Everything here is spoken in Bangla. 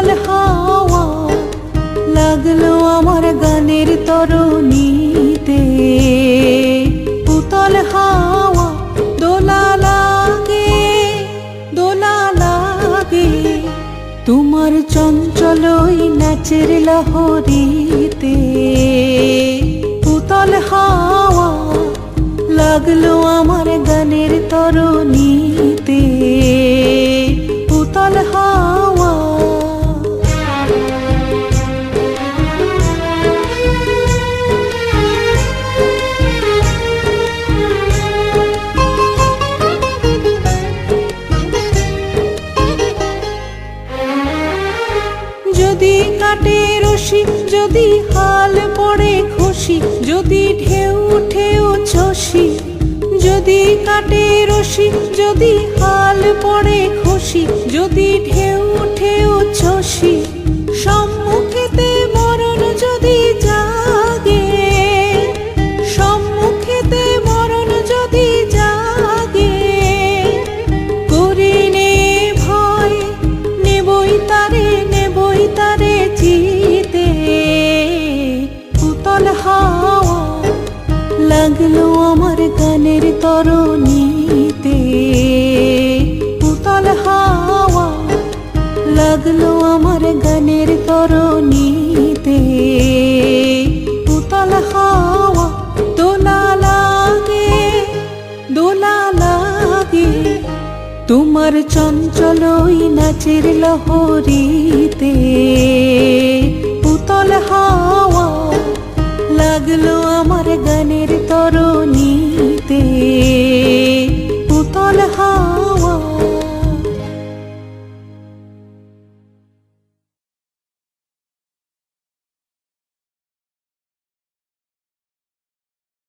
উতল হাওয়া লাগলো আমার গানের তরণীতে। উতল হাওয়া দোলা লাগে, দোলা লাগে তোমার চঞ্চল ওই নাচের লহরীতে। উতল হাওয়া লাগলো আমার গানের তরণীতে। উতল হাওয়া যদি কাটে রশি, যদি হাল পড়ে খুশি, যদি ঢেউ ঢেউ ছসি, যদি কাটে রশি, যদি হাল পড়ে খুশি, যদি ঢেউ ঢেউ ছসি, সম্মুখেতে মরণ যদি জাগে, সম্মুখেতে মরণ যদি জাগে, করিনে ভয় নেবই তারে, নেবই তারে জিতে। উতল হাওয়া লাগলো আমার গানের তরণীতে। উতল হাওয়া লাগলো আমার গানের তরণীতে। উতল হাওয়া দোলা লাগে, দোলা লাগে তোমার চঞ্চল ওই নাচের লহরীতে। উতল হাওয়া লাগলো আমার গানের